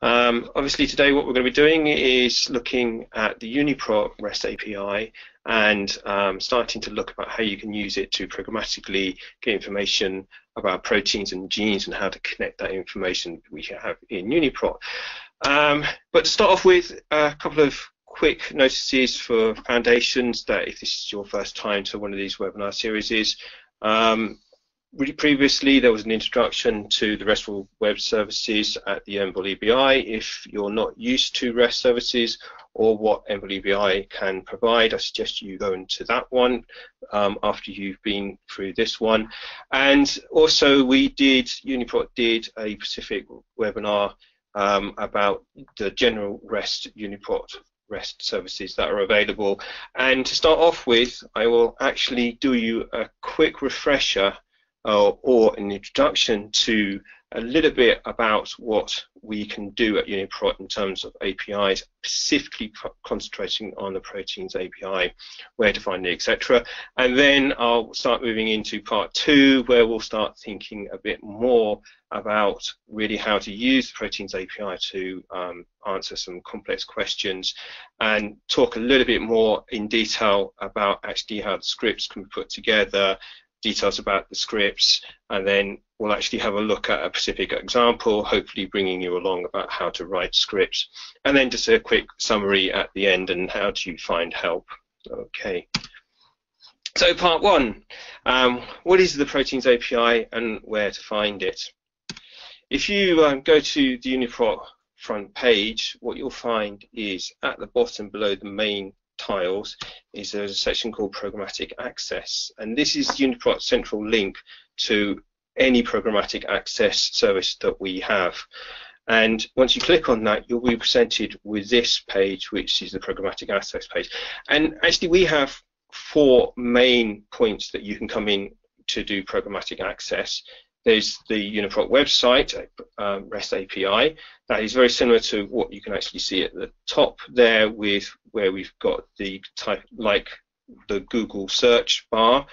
Obviously today what we're going to be doing is looking at the UniProt REST API and starting to look about how you can use it to programmatically get information about proteins and genes and how to connect that information we have in UniProt. But to start off with, a couple of quick notices for foundations that if this is your first time to one of these webinar series previously there was an introduction to the RESTful web services at the EMBL-EBI. If you're not used to REST services or what EMBL-EBI can provide, I suggest you go into that one after you've been through this one. And also UniProt did a specific webinar about the general REST UniProt REST services that are available. And to start off with, I will actually do you a quick refresher or an introduction to a little bit about what we can do at UniProt in terms of APIs, specifically concentrating on the proteins API, where to find it, etc. And then I'll start moving into part 2, where we'll start thinking a bit more about really how to use the proteins API to answer some complex questions and talk a little bit more in detail about actually how the scripts can be put together, details about the scripts, and then we'll actually have a look at a specific example, hopefully bringing you along about how to write scripts, and then just a quick summary at the end and how to find help. Okay. So part 1, what is the proteins API and where to find it? If you go to the UniProt front page, what you'll find is at the bottom below the main tiles is there's a section called programmatic access, and this is UniProt's central link to any programmatic access service that we have. And once you click on that, you'll be presented with this page, which is the programmatic access page. And actually we have 4 main points that you can come in to do programmatic access. There's the UniProt website, REST API. That is very similar to what you can actually see at the top there, with where we've got the type like the Google search bar.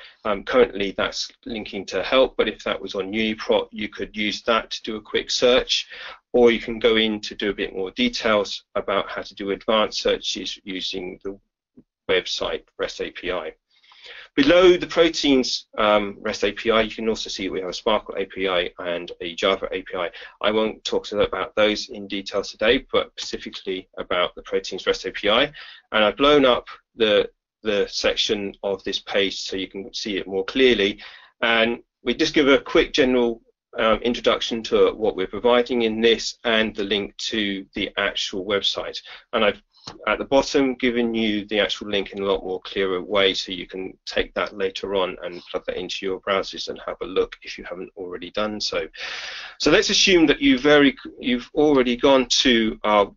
Currently that's linking to help, but if that was on UniProt, you could use that to do a quick search, or you can go in to do a bit more details about how to do advanced searches using the website REST API. Below the proteins REST API, you can also see we have a Sparkle API and a Java API. I won't talk about those in detail today, but specifically about the proteins REST API. And I've blown up the section of this page so you can see it more clearly. And we just give a quick general introduction to what we're providing in this and the link to the actual website. And I've at the bottom given you the actual link in a lot more clearer way, so you can take that later on and plug that into your browsers and have a look if you haven't already done so. So let's assume that you've already gone to our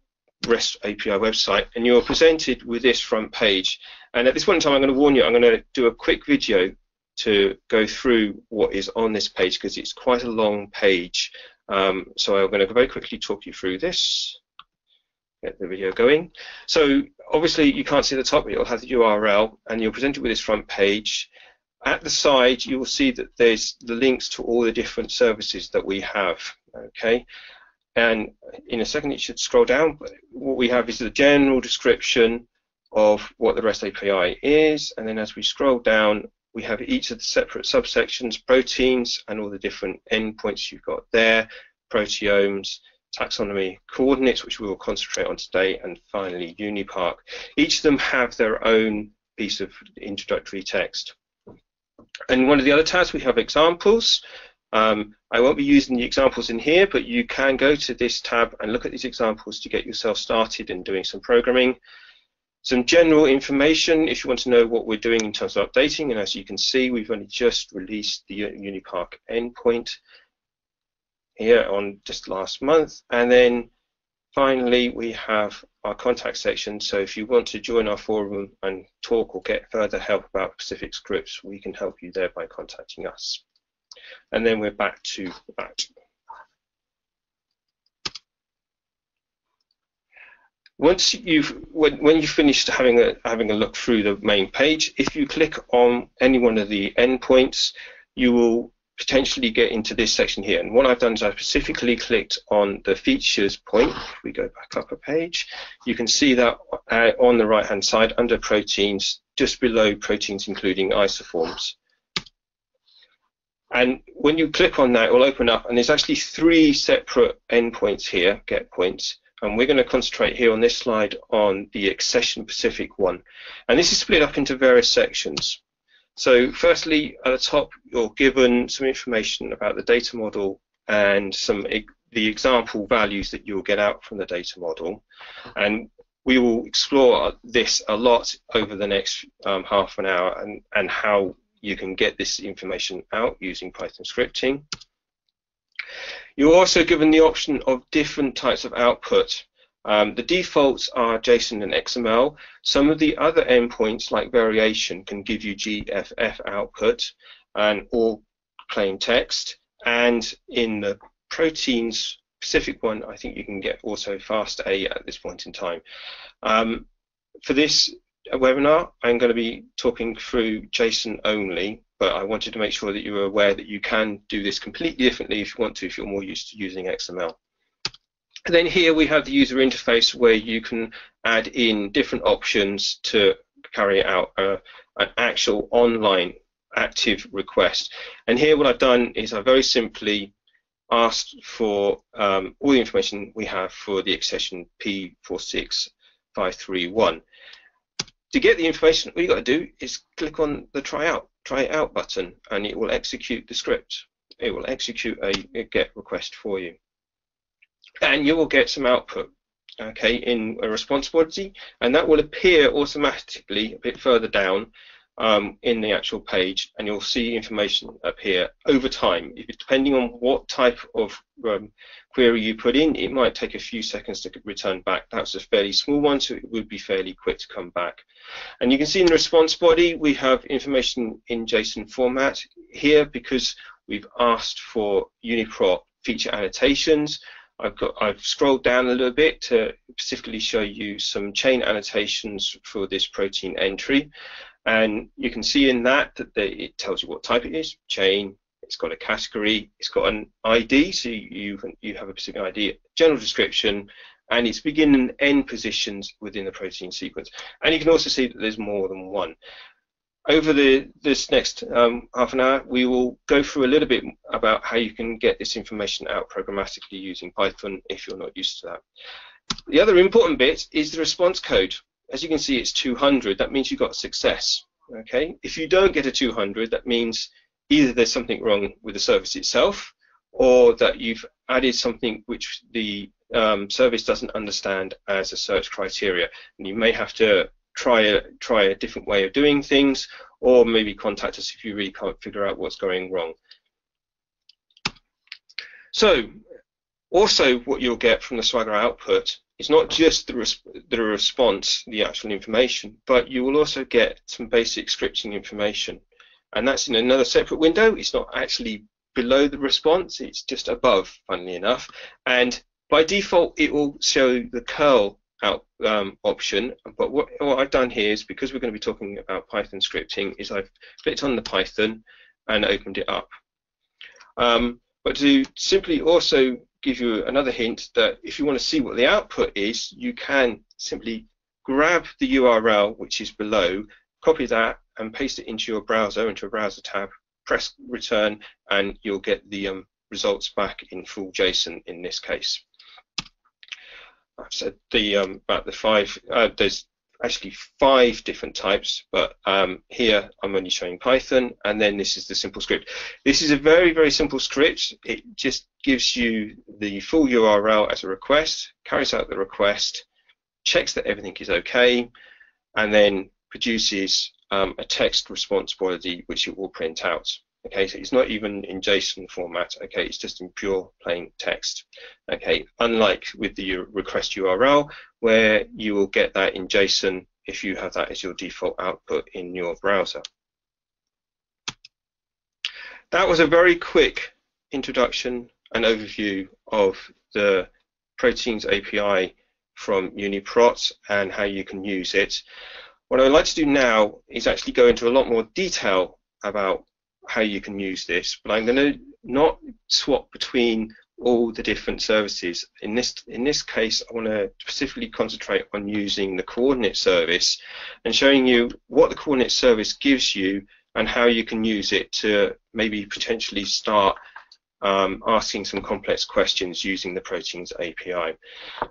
REST API website and you're presented with this front page. And at this point in time, I'm going to warn you, I'm going to do a quick video to go through what is on this page because it's quite a long page. So I'm going to very quickly talk you through this. Get the video going. So obviously you can't see the top, but you'll have the URL and you're presented with this front page. At the side you will see that there's the links to all the different services that we have. Okay, and in a second it should scroll down, but what we have is the general description of what the REST API is, and then as we scroll down we have each of the separate subsections, proteins and all the different endpoints you've got there, proteomes, taxonomy, coordinates, which we will concentrate on today, and finally UniPark. Each of them have their own piece of introductory text. And one of the other tabs we have examples. I won't be using the examples in here, but you can go to this tab and look at these examples to get yourself started in doing some programming. Some general information if you want to know what we're doing in terms of updating, and as you can see we've only just released the UniPark endpoint here on just last month. And then finally we have our contact section, so if you want to join our forum and talk or get further help about specific scripts, we can help you there by contacting us. And then we're back to that. Once when you've finished having a look through the main page, if you click on any one of the endpoints, you will potentially get into this section here. And what I've done is I've specifically clicked on the features point. If we go back up a page, you can see that on the right hand side under proteins, just below proteins including isoforms. And when you click on that, it will open up, and there's actually 3 separate endpoints here, get points. And we're going to concentrate here on this slide on the accession specific one. And this is split up into various sections. So firstly, at the top, you're given some information about the data model and the example values that you'll get out from the data model. And we will explore this a lot over the next half an hour and how you can get this information out using Python scripting. You're also given the option of different types of output. The defaults are JSON and XML. Some of the other endpoints, like variation, can give you GFF output or plain text. And in the proteins specific one, I think you can get also FASTA at this point in time. For this webinar, I'm going to be talking through JSON only, but I wanted to make sure that you were aware that you can do this completely differently if you want to, if you're more used to using XML. And then here we have the user interface where you can add in different options to carry out an actual online active request. And here what I've done is I very simply asked for all the information we have for the accession P46531. To get the information, all you've got to do is click on the try it out button, and it will execute the script. It will execute a get request for you. And you will get some output, okay, in a response body, and that will appear automatically a bit further down in the actual page, and you'll see information appear over time. Depending on what type of query you put in, it might take a few seconds to return back. That's a fairly small one, so it would be fairly quick to come back. And you can see in the response body we have information in JSON format here because we've asked for UniProt feature annotations. I've scrolled down a little bit to specifically show you some chain annotations for this protein entry. And you can see in that it tells you what type it is, chain, it's got a category, it's got an ID, so you have a specific ID, general description, and its begin and end positions within the protein sequence. And you can also see that there's more than one. Over this next half an hour, we will go through a little bit about how you can get this information out programmatically using Python if you're not used to that. The other important bit is the response code. As you can see, it's 200. That means you got success. Okay. If you don't get a 200, that means either there's something wrong with the service itself, or that you've added something which the service doesn't understand as a search criteria, and you may have to try a different way of doing things, or maybe contact us if you really can't figure out what's going wrong. So, also what you'll get from the Swagger output is not just the response, the actual information, but you will also get some basic scripting information. And that's in another separate window. It's not actually below the response, it's just above, funnily enough. And by default, it will show the curl out option. But what I've done here is, because we're going to be talking about Python scripting, is I've clicked on the Python and opened it up. But to simply also give you another hint that if you want to see what the output is, you can simply grab the URL which is below, copy that and paste it into your browser, into a browser tab, press return, and you'll get the results back in full JSON in this case. I've said about the 5, there's actually 5 different types, but here I'm only showing Python, and then this is the simple script. This is a very, very simple script. It just gives you the full URL as a request, carries out the request, checks that everything is okay, and then produces a text response body which it will print out. Okay, so it's not even in JSON format. Okay, it's just in pure plain text. Okay, unlike with the request URL, where you will get that in JSON if you have that as your default output in your browser. That was a very quick introduction and overview of the Proteins API from UniProt and how you can use it. What I would like to do now is actually go into a lot more detail about how you can use this, but I'm going to not swap between all the different services. In this case, I want to specifically concentrate on using the coordinate service and showing you what the coordinate service gives you and how you can use it to maybe potentially start asking some complex questions using the Proteins API.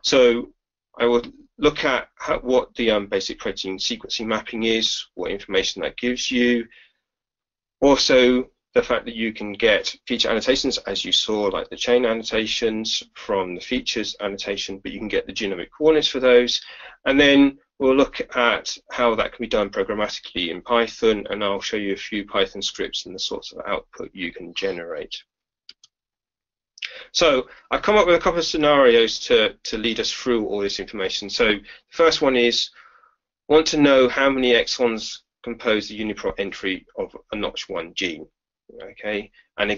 So I will look at what the basic protein sequencing mapping is, what information that gives you, also the fact that you can get feature annotations, as you saw, like the chain annotations from the features annotation, but you can get the genomic coordinates for those. And then we'll look at how that can be done programmatically in Python, and I'll show you a few Python scripts and the sorts of output you can generate. So I've come up with a couple of scenarios to lead us through all this information. So the first one is, want to know how many exons compose the UniProt entry of a Notch1 gene. Okay, and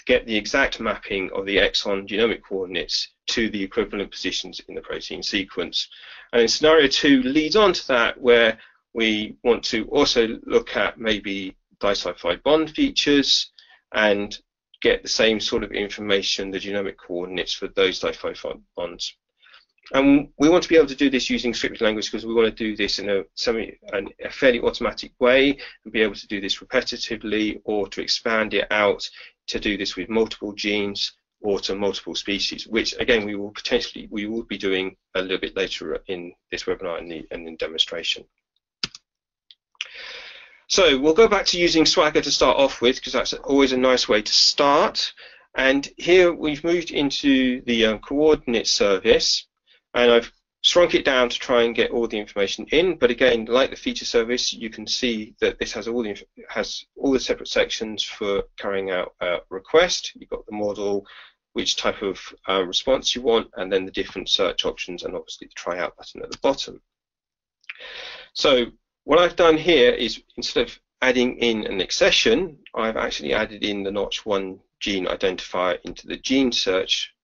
get the exact mapping of the exon genomic coordinates to the equivalent positions in the protein sequence. And in scenario 2 leads on to that, where we want to also look at maybe disulfide bond features and get the same sort of information, the genomic coordinates for those disulfide bonds. And we want to be able to do this using scripting language because we want to do this in a fairly automatic way and be able to do this repetitively, or to expand it out to do this with multiple genes or to multiple species, which again we will be doing a little bit later in this webinar and in demonstration. So we'll go back to using Swagger to start off with, because that's always a nice way to start. And here we've moved into the coordinate service, and I've shrunk it down to try and get all the information in. But again, like the feature service, you can see that this has all the separate sections for carrying out a request. You've got the model, which type of response you want, and then the different search options, and obviously the try out button at the bottom. So what I've done here is, instead of adding in an accession, I've actually added in the Notch1 gene identifier into the gene search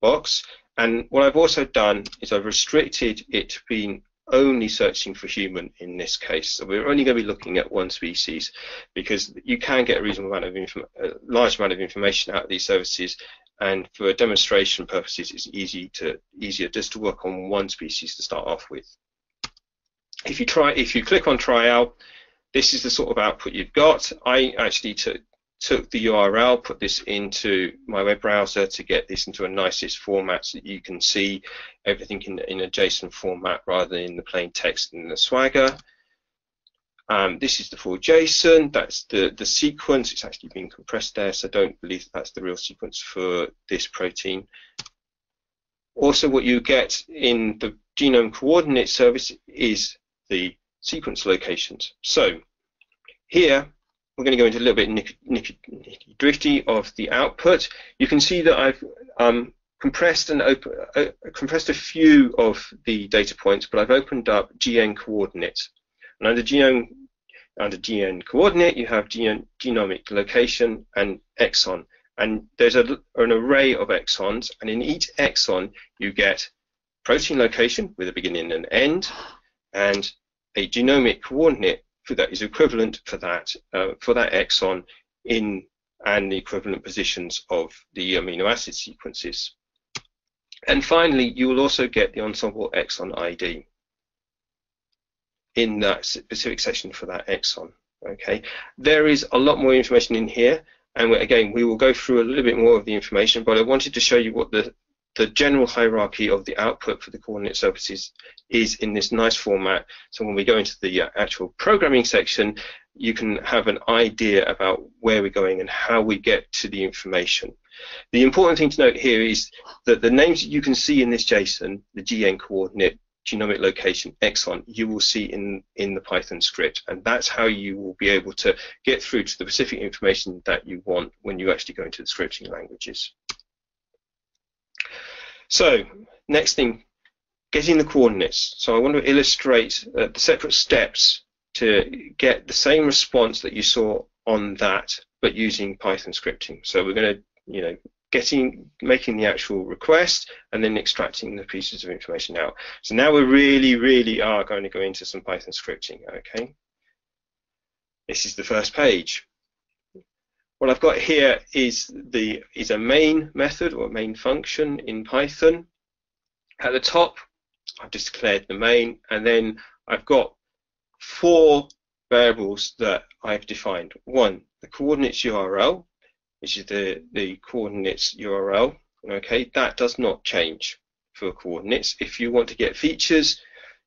box. And what I've also done is I've restricted it to being only searching for human in this case. So we're only going to be looking at one species, because you can get a reasonable amount of large amount of information out of these services. And for demonstration purposes, it's easier just to work on one species to start off with. If you click on try out, this is the sort of output you've got. I actually took the URL, put this into my web browser to get this into a nicest format so that you can see everything in a JSON format rather than in the plain text in the Swagger. This is the full JSON. That's the sequence. It's actually been compressed there, so don't believe that's the real sequence for this protein. Also, what you get in the genome coordinate service is the sequence locations. So here we're going to go into a little bit nitty-gritty of the output. You can see that I've compressed a few of the data points, but I've opened up GN coordinates. And under GN coordinate, you have genomic location and exon. And there's an array of exons, and in each exon you get protein location with a beginning and end, and a genomic coordinate that is equivalent for that exon and the equivalent positions of the amino acid sequences. And finally, you will also get the ensemble exon ID in that specific section for that exon. Okay, there is a lot more information in here, and again we will go through a little bit more of the information, but I wanted to show you what the general hierarchy of the output for the coordinate services is in this nice format. So when we go into the actual programming section, you can have an idea about where we're going and how we get to the information. The important thing to note here is that the names that you can see in this JSON, the GN coordinate, genomic location, exon, you will see in the Python script, and that's how you will be able to get through to the specific information that you want when you actually go into the scripting languages. So, next thing, getting the coordinates. So I want to illustrate the separate steps to get the same response that you saw on that, but using Python scripting. So we're going to, making the actual request and then extracting the pieces of information out. So now we really are going to go into some Python scripting, okay? This is the first page. What I've got here is a main method or a main function in Python. At the top, I've just declared the main, and then I've got 4 variables that I've defined. One, the coordinates URL, which is the coordinates URL. Okay, that does not change for coordinates. If you want to get features,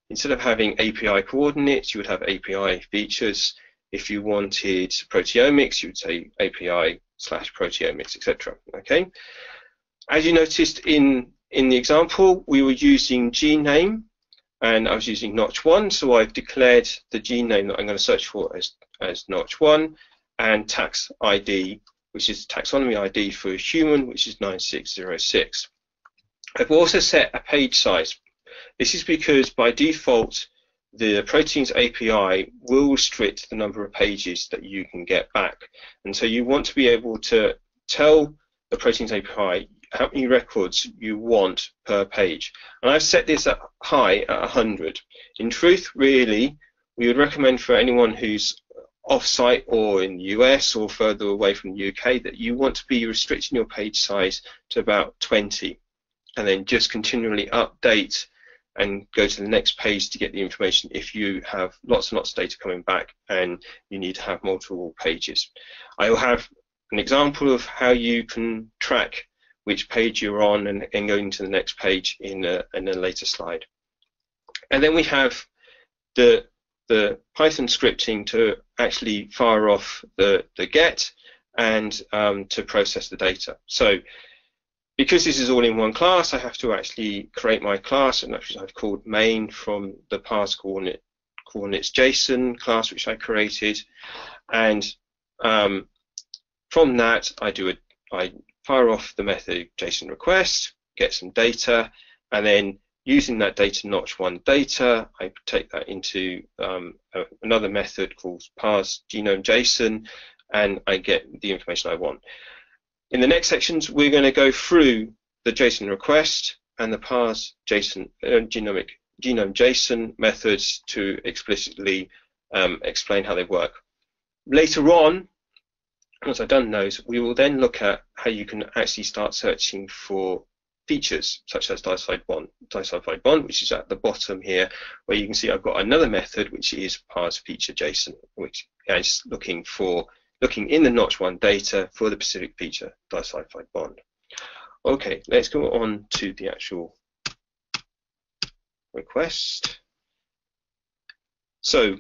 instead of having API coordinates, you would have API features. If you wanted proteomics, you would say API/proteomics, etc. Okay. As you noticed in the example, we were using gename, and I was using notch1, so I've declared the gene name that I'm going to search for as notch1, and tax ID, which is taxonomy ID for human, which is 9606. I've also set a page size. This is because by default, the Proteins API will restrict the number of pages that you can get back. And so you want to be able to tell the Proteins API how many records you want per page. And I've set this at high at 100. In truth, really, we would recommend for anyone who's off-site or in the US or further away from the UK that you want to be restricting your page size to about 20, and then just continually update and go to the next page to get the information if you have lots and lots of data coming back and you need to have multiple pages. I will have an example of how you can track which page you're on and going to the next page in a later slide. And then we have the Python scripting to actually fire off the get and to process the data. So because this is all in one class, I have to actually create my class, and actually I've called main from the parse coordinates JSON class which I created, and from that I fire off the method JSON request, get some data, and then using that data notch1 data, I take that into another method called parse genome JSON, and I get the information I want. In the next sections, we're going to go through the JSON request and the parse JSON genome JSON methods to explicitly explain how they work. Later on, once I've done those, we will then look at how you can actually start searching for features such as disulfide bond, which is at the bottom here, where you can see I've got another method which is parse feature JSON, which is looking in the notch1 data for the specific feature disulfide bond. Okay, let's go on to the actual request. So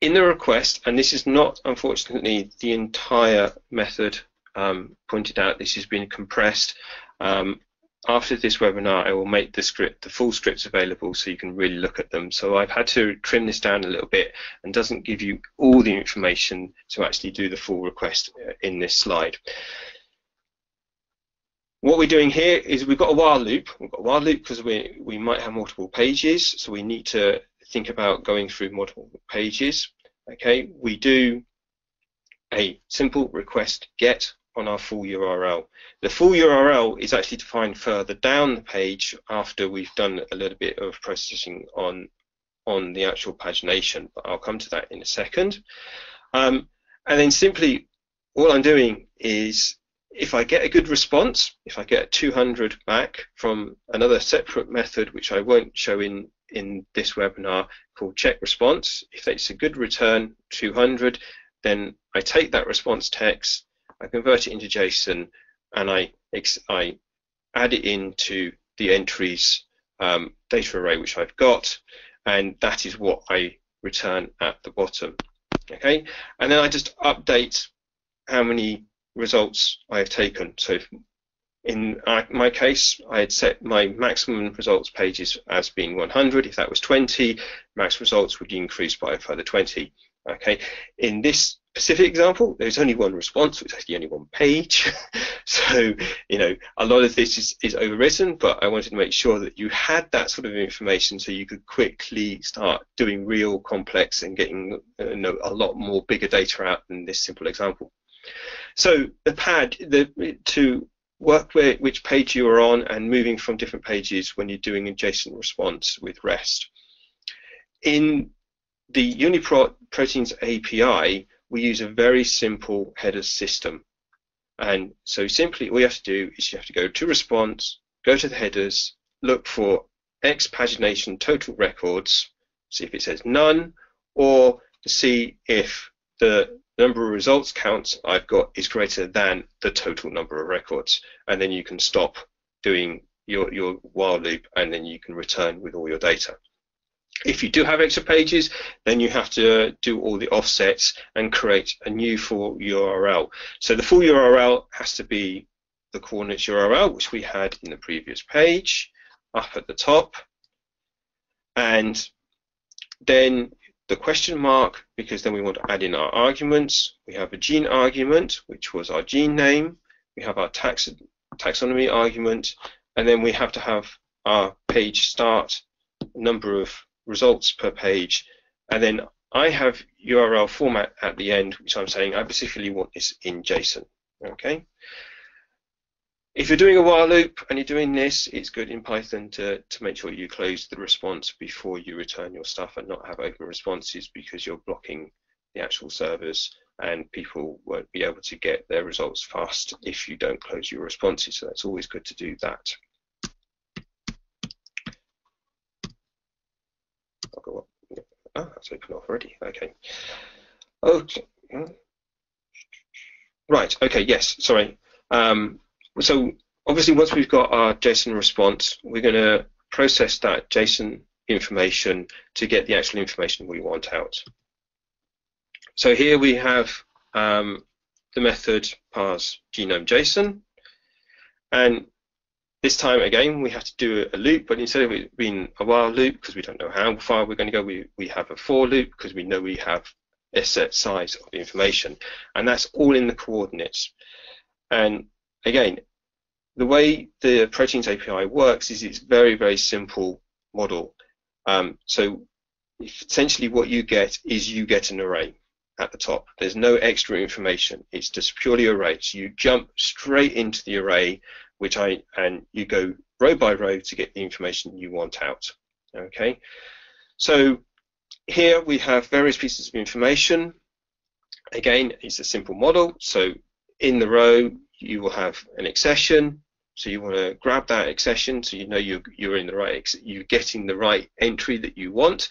in the request, and this is not unfortunately the entire method pointed out, this has been compressed. After this webinar, I will make the full scripts available so you can really look at them. So I've had to trim this down a little bit and doesn't give you all the information to actually do the full request in this slide. What we're doing here is we've got a while loop. We've got a while loop because we might have multiple pages, so we need to think about going through multiple pages. Okay, we do a simple request get on our full URL. The full URL is actually defined further down the page after we've done a little bit of processing on the actual pagination, but I'll come to that in a second. And then simply all I'm doing is, if I get a good response, if I get 200 back from another separate method which I won't show in this webinar called check response, if it's a good return 200, then I take that response text, I convert it into JSON, and I add it into the entries data array which I've got, and that is what I return at the bottom. Okay, and then I just update how many results I have taken. So in my case, I had set my maximum results pages as being 100. If that was 20, max results would increase by a further 20. Okay, in this specific example, there's only one response, which is actually only one page. So, you know, a lot of this is overwritten, but I wanted to make sure that you had that sort of information so you could quickly start doing real complex and getting a lot more bigger data out than this simple example. So the pad, to work with which page you are on and moving from different pages when you're doing a JSON response with REST. In the UniProt Proteins API, we use a very simple header system. And so simply all you have to do is you have to go to response, go to the headers, look for X pagination total records, see if it says none, or see if the number of results counts I've got is greater than the total number of records. And then you can stop doing your while loop, and then you can return with all your data. If you do have extra pages, then you have to do all the offsets and create a new full URL. So the full URL has to be the coordinates URL, which we had in the previous page, up at the top. And then the question mark, because then we want to add in our arguments. We have a gene argument, which was our gene name. We have our taxonomy argument. And then we have to have our page start, number of results per page, and then I have URL format at the end, which I'm saying I specifically want this in JSON. Okay. If you're doing a while loop and you're doing this, it's good in Python to make sure you close the response before you return your stuff and not have open responses, because you're blocking the actual servers and people won't be able to get their results fast if you don't close your responses. So that's always good to do that. I'll go up. Oh, that's open off already. Okay. Okay. Right. Okay. Yes. Sorry. So obviously, once we've got our JSON response, we're going to process that JSON information to get the actual information we want out. So here we have the method parse genome JSON, and this time again we have to do a loop, but instead of it being a while loop, because we don't know how far we're going to go, we have a for loop because we know we have a set size of information, and that's all in the coordinates. And again, the way the Proteins API works is it's very, very simple model. So essentially what you get is you get an array at the top. There's no extra information. It's just purely array. So you jump straight into the array, and you go row by row to get the information you want out. Okay. So here we have various pieces of information. Again, it's a simple model. So in the row, you will have an accession. So you want to grab that accession so you know you're in the right, you're getting the right entry that you want.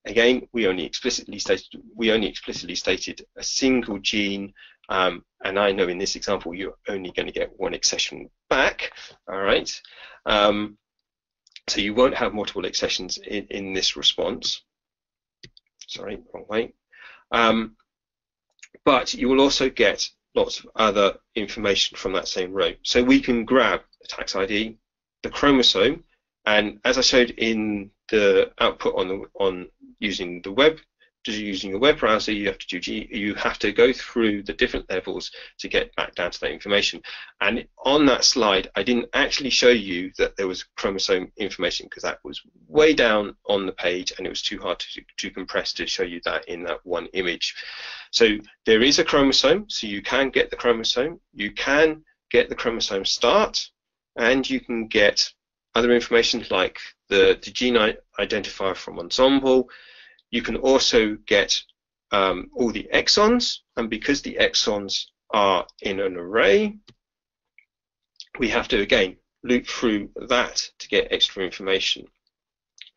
Again, we only explicitly stated a single gene, and I know in this example you're only going to get one accession back. All right. So you won't have multiple accessions in this response. Sorry, wrong way. But you will also get lots of other information from that same row. So we can grab the tax ID, the chromosome, and as I showed in the output on using the web, using a web browser, you have to go through the different levels to get back down to that information. And on that slide, I didn't actually show you that there was chromosome information because that was way down on the page and it was too hard to compress to show you that in that one image. So there is a chromosome, so you can get the chromosome, you can get the chromosome start, and you can get other information like the gene identifier from Ensemble. You can also get all the exons, and because the exons are in an array, we have to again loop through that to get extra information.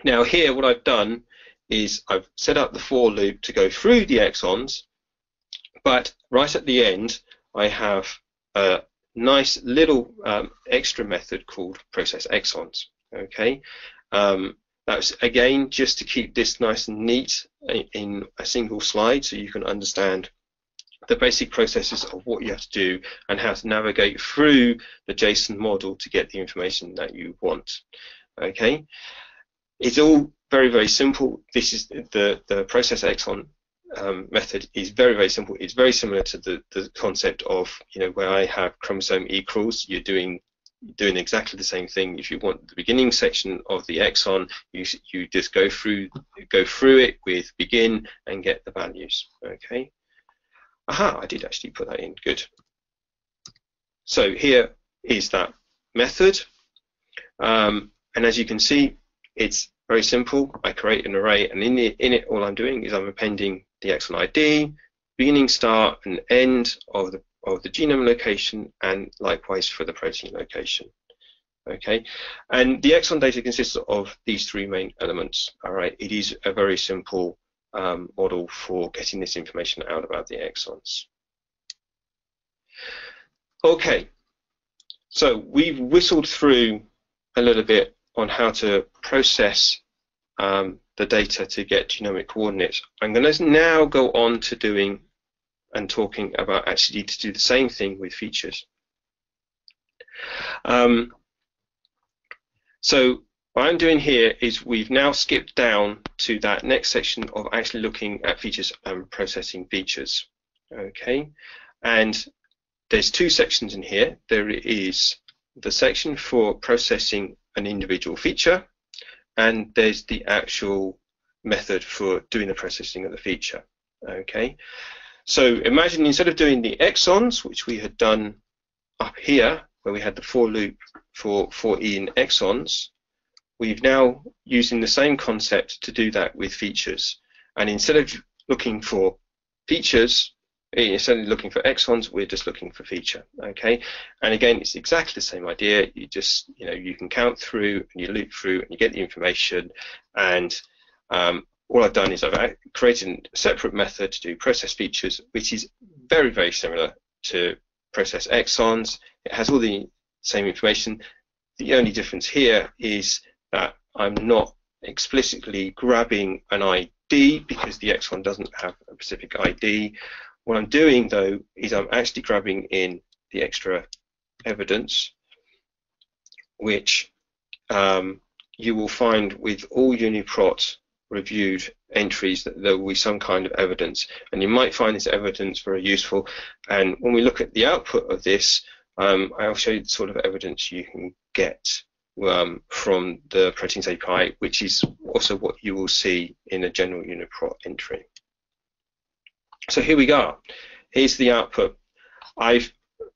Now here what I've done is I've set up the for loop to go through the exons, but right at the end I have a nice little extra method called process exons. Okay. That's again just to keep this nice and neat in a single slide so you can understand the basic processes of what you have to do and how to navigate through the JSON model to get the information that you want. Okay, it's all very, very simple. This is the process exon method is very, very simple. It's very similar to the concept of, you know, where I have chromosome equals, you're doing exactly the same thing. If you want the beginning section of the exon, you just go through it with begin and get the values. Okay. Aha, I did actually put that in. Good. So here is that method, and as you can see, it's very simple. I create an array, and in it all I'm doing is I'm appending the exon ID, beginning, start, and end of the genome location, and likewise for the protein location. Okay, and the exon data consists of these three main elements. All right, it is a very simple model for getting this information out about the exons. Okay, so we've whistled through a little bit on how to process the data to get genomic coordinates. I'm going to now go on to doing and talking about actually to do the same thing with features. So what I'm doing here is we've now skipped down to that next section of actually looking at features and processing features. Okay, and there's two sections in here. There is the section for processing an individual feature, and there's the actual method for doing the processing of the feature. Okay, so imagine instead of doing the exons, which we had done up here, where we had the for loop for E in exons, we've now using the same concept to do that with features. And instead of looking for features, instead of looking for exons, we're just looking for feature. Okay, and again, it's exactly the same idea. You just, you can count through and you loop through and you get the information. And all I've done is I've created a separate method to do process features, which is very, very similar to process exons. It has all the same information. The only difference here is that I'm not explicitly grabbing an ID because the exon doesn't have a specific ID. What I'm doing though is I'm actually grabbing in the extra evidence, which you will find with all UniProt reviewed entries that there will be some kind of evidence, and you might find this evidence very useful. And when we look at the output of this, I'll show you the sort of evidence you can get from the Proteins API, which is also what you will see in a general UniProt entry. So here we go. Here's the output. I've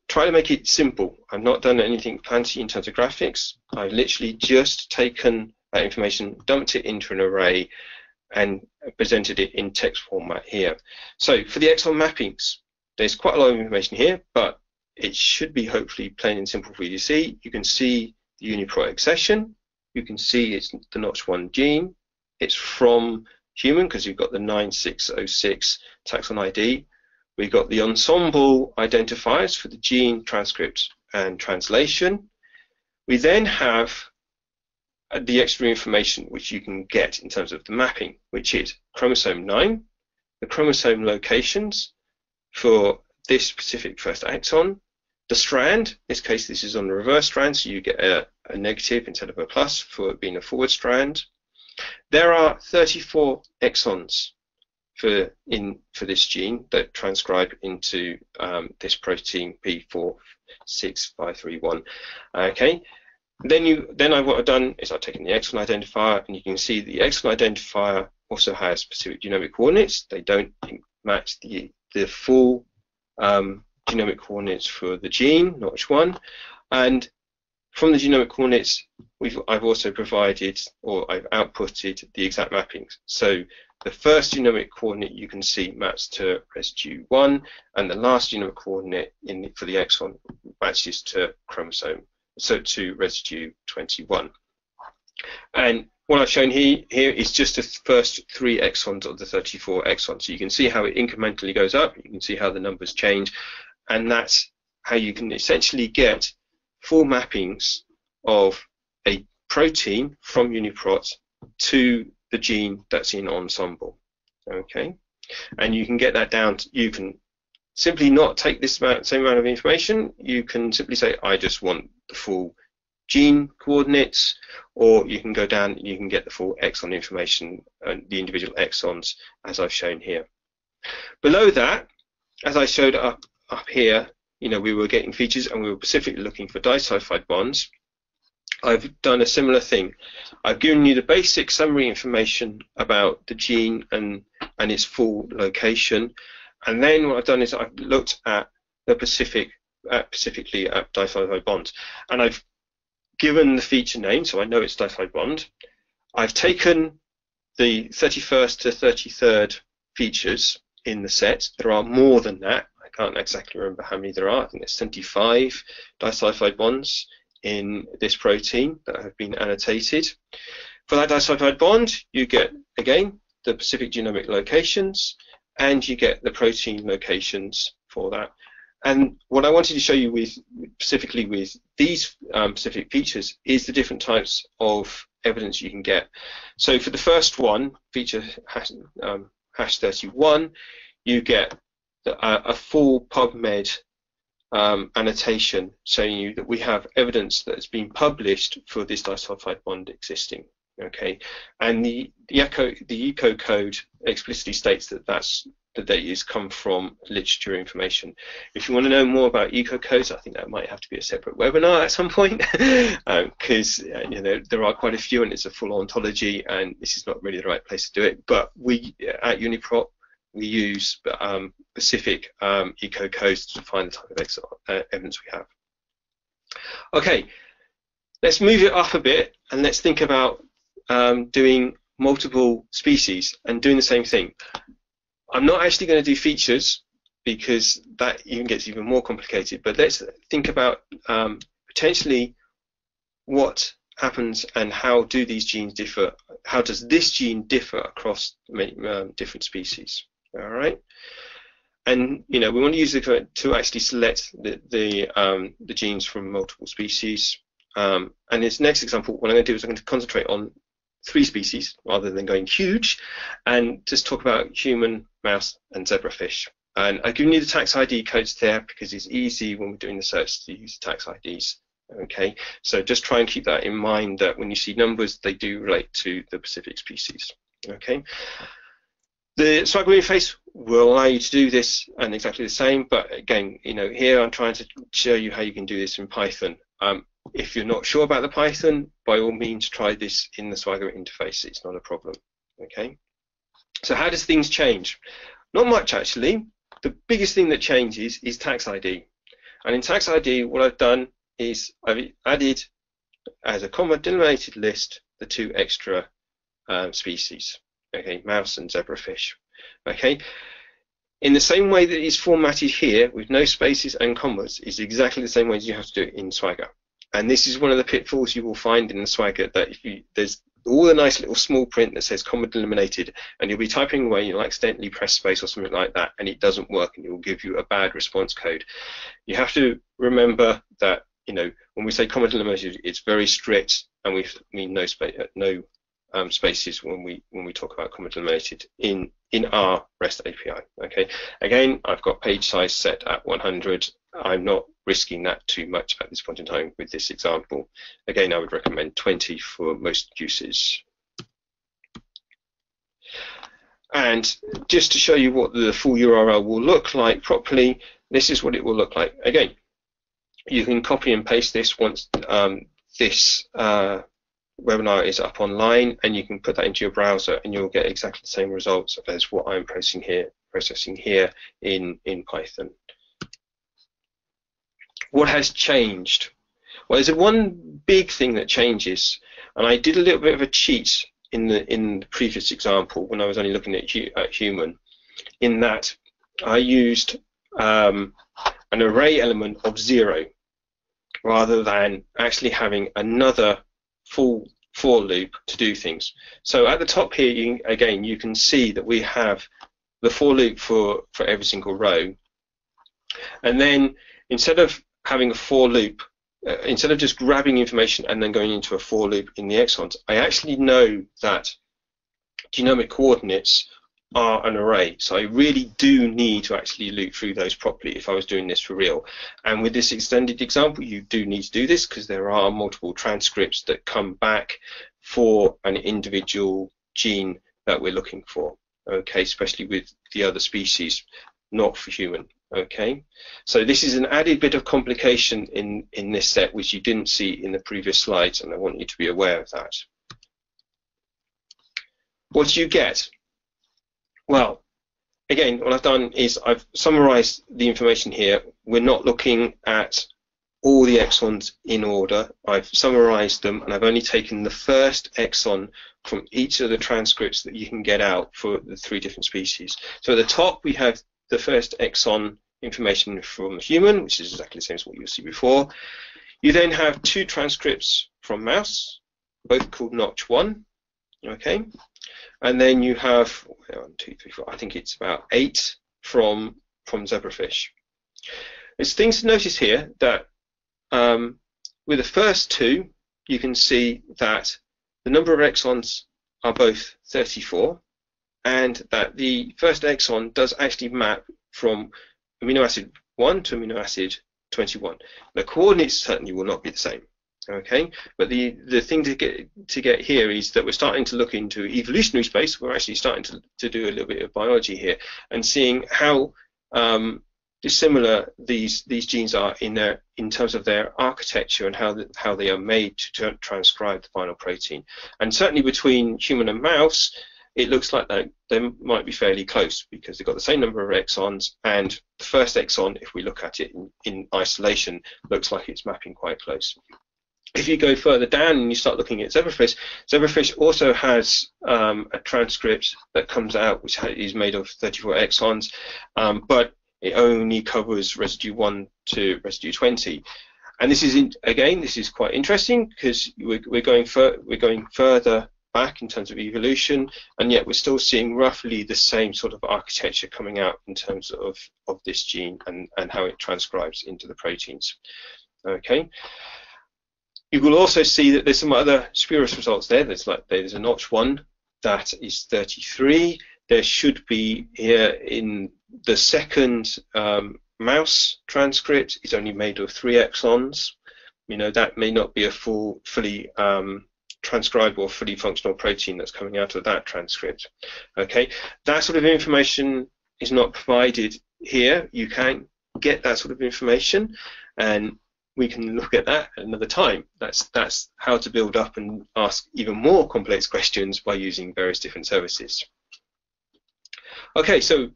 tried to make it simple. I've not done anything fancy in terms of graphics. I've literally just taken that information, dumped it into an array, and presented it in text format here. So for the exon mappings, there's quite a lot of information here, but it should be hopefully plain and simple for you to see. You can see the UniProt accession. You can see it's the Notch1 gene. It's from human because you've got the 9606 taxon ID. We've got the ensemble identifiers for the gene, transcripts, and translation. We then have the extra information which you can get in terms of the mapping, which is chromosome 9, the chromosome locations for this specific first exon, the strand. In this case, this is on the reverse strand, so you get a negative instead of a plus for it being a forward strand. There are 34 exons for this gene that transcribe into this protein P46531. Okay. Then what I've done is I've taken the exon identifier, and you can see the exon identifier also has specific genomic coordinates. They don't match the full genomic coordinates for the gene, Notch1. And from the genomic coordinates, I've also provided, or I've outputted the exact mappings. So the first genomic coordinate you can see maps to residue 1, and the last genomic coordinate for the exon matches to chromosome, so to residue 21. And what I've shown here is just the first 3 exons of the 34 exons. So you can see how it incrementally goes up, you can see how the numbers change, and that's how you can essentially get full mappings of a protein from UniProt to the gene that's in ensemble. Okay, and you can get that down to, you can simply not take this same amount of information. You can simply say, I just want the full gene coordinates, or you can go down and you can get the full exon information and the individual exons as I've shown here. Below that, as I showed up here, we were getting features and we were specifically looking for disulfide bonds. I've done a similar thing. I've given you the basic summary information about the gene and its full location, and then what I've done is I've looked at the specifically at disulfide bonds, and I've given the feature name, so I know it's disulfide bond. I've taken the 31st to 33rd features in the set. There are more than that. I can't exactly remember how many there are. I think there's 75 disulfide bonds in this protein that have been annotated. For that disulfide bond, you get, again, the specific genomic locations, and you get the protein locations for that. And what I wanted to show you with specifically with these specific features is the different types of evidence you can get. So for the first one, feature hash 31, you get a full PubMed annotation showing you that we have evidence that has been published for this disulfide bond existing. Okay, and the ECO code explicitly states that the data has come from literature information. If you want to know more about ECO codes, I think that might have to be a separate webinar at some point, because you know, there are quite a few, and it's a full ontology, and this is not really the right place to do it. But we at UniProt, we use specific ECO codes to define the type of evidence we have. Okay, let's move it up a bit, and let's think about doing multiple species and doing the same thing. I'm not actually going to do features because that even gets even more complicated, but let's think about potentially what happens and how do these genes differ, how does this gene differ across many different species. All right, and you know, we want to use it to actually select the genes from multiple species. And this next example, what I'm going to do is I'm going to concentrate on 3 species rather than going huge, and just talk about human, mouse, and zebrafish. And I've given you the tax ID codes there because it's easy when we're doing the search to use tax IDs. Okay, so just try and keep that in mind, that when you see numbers, they do relate to the specific species. Okay, the Swagger interface will allow you to do this and exactly the same, but again, you know, here I'm trying to show you how you can do this in Python. If you're not sure about the Python, by all means try this in the Swagger interface. It's not a problem. Okay, so how does things change? Not much actually. The biggest thing that changes is tax ID, and in tax ID what I've done is I've added as a comma denominated list the 2 extra species, okay, mouse and zebrafish. Okay, in the same way that it's formatted here with no spaces and commas is exactly the same way as you have to do it in Swagger. And this is one of the pitfalls you will find in the Swagger, that if you, there's all the nice little small print that says comma delimited, and you'll be typing away, you'll accidentally press space or something like that, and it doesn't work, and it will give you a bad response code. You have to remember that, you know, when we say comma delimited, it's very strict, and we mean no spaces when we talk about comma delimited in our REST API. Okay, again, I've got page size set at 100. I'm not risking that too much at this point in time with this example. Again, I would recommend 20 for most uses. And just to show you what the full URL will look like properly, this is what it will look like. Again, you can copy and paste this once this webinar is up online, and you can put that into your browser and you'll get exactly the same results as what I'm processing here in Python. What has changed? Well, there's one big thing that changes, and I did a little bit of a cheat in the previous example when I was only looking at human, in that I used an array element of 0 rather than actually having another full for loop to do things. So at the top here, you can see that we have the for loop for every single row, and then instead of having a for loop, instead of just grabbing information and then going into a for loop in the exons, I actually know that genomic coordinates are an array, so I really do need to actually loop through those properly if I was doing this for real. And with this extended example, you do need to do this because there are multiple transcripts that come back for an individual gene that we're looking for, okay, especially with the other species, not for human. Okay, so this is an added bit of complication in this set which you didn't see in the previous slides, and I want you to be aware of that. What do you get? Well, again, what I've done is I've summarized the information here. We're not looking at all the exons in order. I've summarized them, and I've only taken the first exon from each of the transcripts that you can get out for the 3 different species. So at the top we have the first exon information from human, which is exactly the same as what you'll see before. You then have 2 transcripts from mouse, both called Notch1, okay? And then you have 1, 2, 3, 4, I think it's about 8 from zebrafish. There's things to notice here that with the first 2, you can see that the number of exons are both 34, and that the first exon does actually map from amino acid 1 to amino acid 21. The coordinates certainly will not be the same, okay? But the thing to get here is that we're starting to look into evolutionary space. We're actually starting to do a little bit of biology here and seeing how dissimilar these genes are in terms of their architecture and how they are made to transcribe the final protein. And certainly between human and mouse, it looks like they might be fairly close because they've got the same number of exons, and the first exon, if we look at it in isolation, looks like it's mapping quite close. If you go further down and you start looking at zebrafish also has a transcript that comes out which is made of 34 exons, but it only covers residue 1 to residue 20. And this is this is quite interesting because we're going further back in terms of evolution, and yet we're still seeing roughly the same sort of architecture coming out in terms of this gene and how it transcribes into the proteins. Okay. You will also see that there's some other spurious results there. There's a Notch1 that is 33. There should be here in the second mouse transcript is only made of 3 exons. You know, that may not be a fully transcribable, fully functional protein that's coming out of that transcript. Okay, that sort of information is not provided here. You can get that sort of information, and we can look at that at another time. That's how to build up and ask even more complex questions by using various different services. Okay, so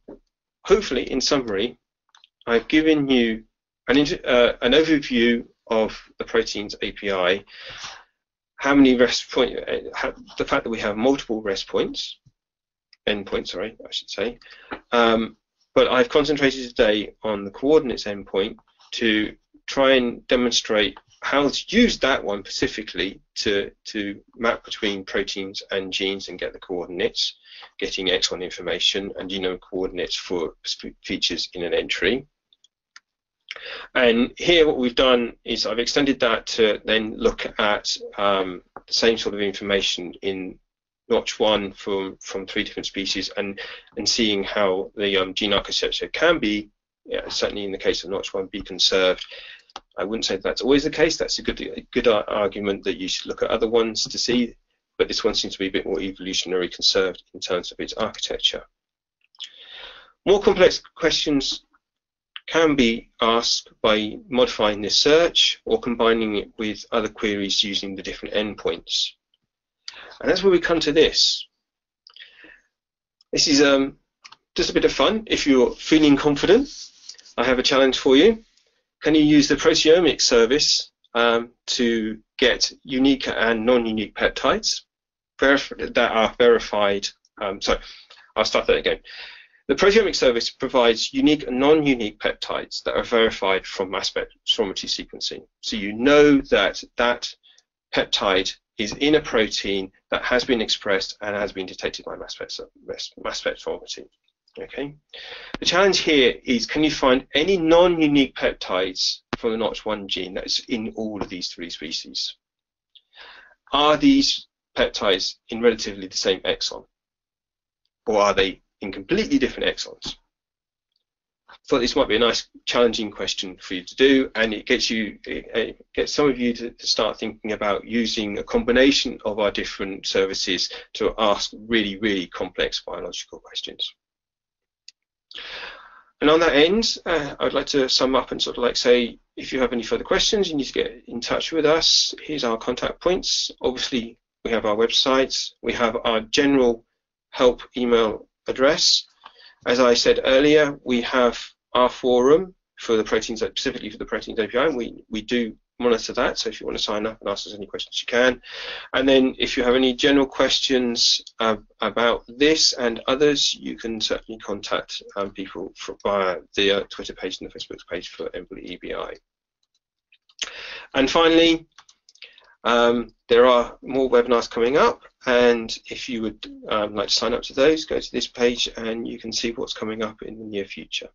hopefully, in summary, I've given you an overview of the proteins API, how many REST points, the fact that we have multiple REST points, endpoints, sorry, I should say. But I've concentrated today on the coordinates endpoint to try and demonstrate how to use that one specifically to map between proteins and genes and get the coordinates, getting exon information and genome coordinates for features in an entry. And here what we've done is I've extended that to then look at the same sort of information in Notch1 from 3 different species and seeing how the gene architecture can be, certainly in the case of Notch1, be conserved. I wouldn't say that's always the case. That's a good argument that you should look at other ones to see, but this one seems to be a bit more evolutionary conserved in terms of its architecture. More complex questions can be asked by modifying this search or combining it with other queries using the different endpoints. And that's where we come to this. This is just a bit of fun. If you're feeling confident, I have a challenge for you. Can you use the proteomics service to get unique and non-unique peptides that are verified? Sorry, I'll start that again. The proteomics service provides unique and non-unique peptides that are verified from mass spectrometry sequencing. So you know that that peptide is in a protein that has been expressed and has been detected by mass spectrometry. Okay. The challenge here is, can you find any non-unique peptides for the Notch1 gene that's in all of these 3 species? Are these peptides in relatively the same exon, or are they in completely different exons? I thought this might be a nice challenging question for you to do, and it gets some of you to start thinking about using a combination of our different services to ask really, really complex biological questions. And on that end, I'd like to sum up and sort of like say, if you have any further questions, you need to get in touch with us. Here's our contact points. Obviously, we have our website. We have our general help email address. As I said earlier, we have our forum for the proteins, specifically for the proteins API, and we do monitor that. So if you want to sign up and ask us any questions, you can. And then if you have any general questions about this and others, you can certainly contact people via the Twitter page and the Facebook page for EMBL-EBI. And finally, there are more webinars coming up, and if you would like to sign up to those, go to this page and you can see what's coming up in the near future.